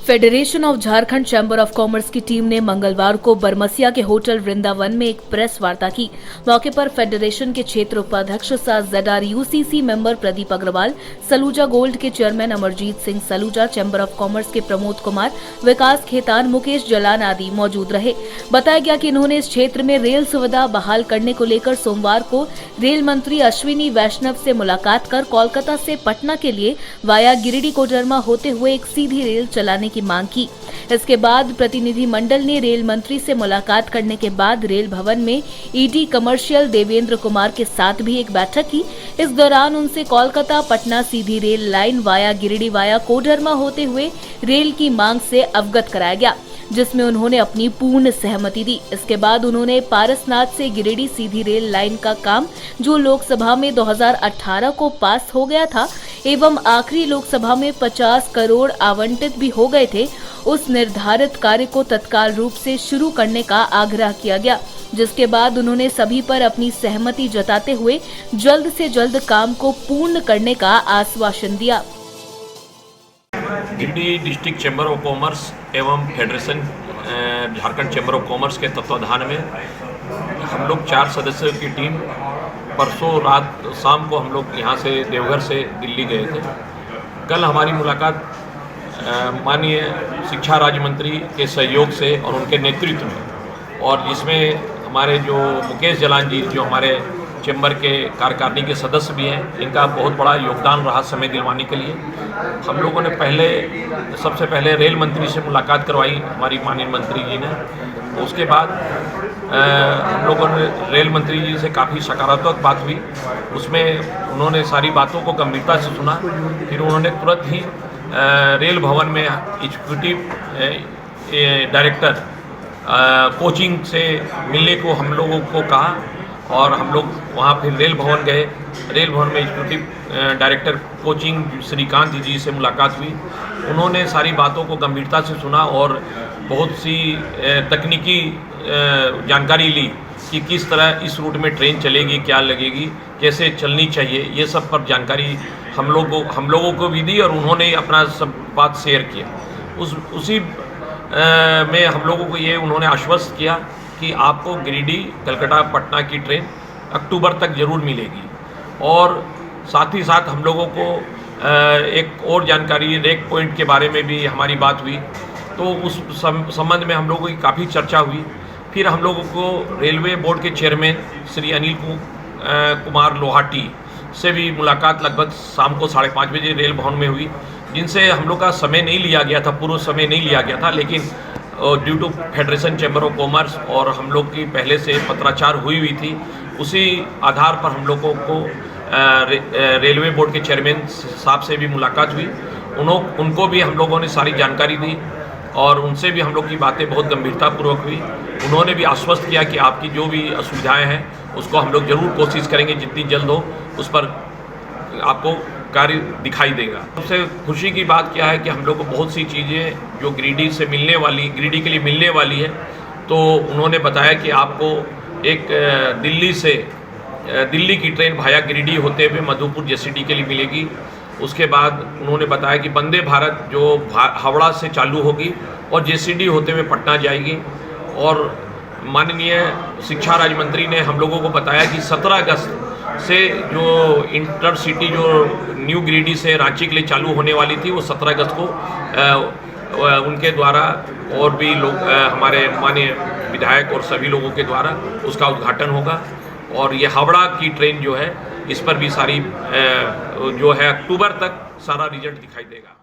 Federation of Jharkhand chamber of commerce की team ने मंगलवार को बरमसिया के होटल वृंदावन में एक प्रेस वार्ता की। मौके पर फेडरेशन के क्षेत्र उपाध्यक्ष सह ZRUCC member Pradeep Agrawal, Saluja gold के chairman Amarjeet Singh Saluja, chamber of commerce के प्रमोद कुमार, विकास खेतान, मुकेश जलान आदि मौजूद रहे। बताया गया कि इन्होंने इस क्षेत्र में रेल सुविधा बहाल करने को लेकर सोमवार को रेल मंत्री अश्विनी वैष्णव से मुलाकात कर कोलकाता से पटना के लिए वाया गिरिडीह कोडरमा होते हुए एक सीधी रेल चलाने की मांग की। इसके बाद प्रतिनिधि मंडल ने रेल मंत्री से मुलाकात करने के बाद रेल भवन में ईडी कमर्शियल देवेंद्र कुमार के साथ भी एक बैठक की। इस दौरान उनसे कोलकाता पटना सीधी rail line via Giridih via Koderma होते हुए रेल की मांग से अवगत कराया गया, जिसमें उन्होंने अपनी पूर्ण सहमति दी। इसके बाद उन्होंने पारसनाथ से गिरिडीह सीधी रेल लाइन का काम, जो लोकसभा में 2018 को पास हो गया था एवं आखिरी लोकसभा में 50 करोड़ आवंटित भी हो गए थे, उस निर्धारित कार्य को तत्काल रूप से शुरू करने का आग्रह किया गया, जिसके बाद उन्होंने सभी पर अपनी सहमति जताते हुए जल्द से जल्द काम को पूर्ण करने का आश्वासन दिया। Giridih district chamber of commerce एवं federation Jharkhand chamber of commerce के तत्वाधान में हम लोग 4 सदस्यों की टीम परसों रात शाम को हम लोग यहाँ से देवघर से दिल्ली गए थे। कल हमारी मुलाकात माननीय शिक्षा राज्य मंत्री के सहयोग से और उनके नेतृत्व में, और जिसमें हमारे जो मुकेश जलान जी, जो हमारे चैम्बर के कार्यकारिणी के सदस्य भी हैं, इनका बहुत बड़ा योगदान रहा समय दिलवाने के लिए। हम लोगों ने सबसे पहले रेल मंत्री से मुलाकात करवाई, हमारी माननीय मंत्री जी ने। उसके बाद हम लोगों ने रेल मंत्री जी से काफ़ी सकारात्मक बात हुई, उसमें उन्होंने सारी बातों को गंभीरता से सुना। फिर उन्होंने तुरंत ही रेल भवन में एग्जीक्यूटिव डायरेक्टर कोचिंग से मिलने को हम लोगों को कहा, और हम लोग वहाँ फिर रेल भवन गए। रेल भवन में एग्जीक्यूटिव डायरेक्टर कोचिंग श्रीकांत जी से मुलाकात हुई। उन्होंने सारी बातों को गंभीरता से सुना और बहुत सी तकनीकी जानकारी ली कि किस तरह इस रूट में ट्रेन चलेगी, क्या लगेगी, कैसे चलनी चाहिए, ये सब पर जानकारी हम लोगों को भी दी, और उन्होंने अपना सब बात शेयर किया। उसी में हम लोगों को ये उन्होंने आश्वस्त किया कि आपको गिरिडीह कलकत्ता पटना की ट्रेन अक्टूबर तक जरूर मिलेगी। और साथ ही साथ हम लोगों को एक और जानकारी, रेक पॉइंट के बारे में भी हमारी बात हुई, तो उस संबंध में हम लोगों की काफ़ी चर्चा हुई। फिर हम लोगों को रेलवे बोर्ड के चेयरमैन श्री अनिल कुमार लोहाटी से भी मुलाकात लगभग शाम को 5:30 बजे रेल भवन में हुई, जिनसे हम लोग का समय नहीं लिया गया था, पूरा समय नहीं लिया गया था, लेकिन due to federation chamber of commerce और हम लोग की पहले से पत्राचार हुई थी, उसी आधार पर हम लोगों को रेलवे बोर्ड के चेयरमैन साहब से भी मुलाकात हुई। उनको भी हम लोगों ने सारी जानकारी दी, और उनसे भी हम लोग की बातें बहुत गंभीरतापूर्वक हुई। उन्होंने भी आश्वस्त किया कि आपकी जो भी असुविधाएं हैं उसको हम लोग ज़रूर कोशिश करेंगे, जितनी जल्द हो उस पर आपको कार्य दिखाई देगा। सबसे खुशी की बात क्या है कि हम लोग को बहुत सी चीज़ें जो गिरिडीह से मिलने वाली, गिरिडीह के लिए मिलने वाली है, तो उन्होंने बताया कि आपको एक दिल्ली की ट्रेन भाया गिरिडीह होते हुए मधुपुर JCD के लिए मिलेगी। उसके बाद उन्होंने बताया कि वंदे भारत जो हावड़ा से चालू होगी और JCD होते हुए पटना जाएगी। और माननीय शिक्षा राज्य मंत्री ने हम लोगों को बताया कि 17 अगस्त से जो इंटरसिटी जो न्यू गिरिडीह से रांची के लिए चालू होने वाली थी, वो 17 अगस्त को उनके द्वारा और भी लोग, हमारे माननीय विधायक और सभी लोगों के द्वारा उसका उद्घाटन होगा। और ये हावड़ा की ट्रेन जो है, इस पर भी सारी जो है अक्टूबर तक सारा रिजल्ट दिखाई देगा।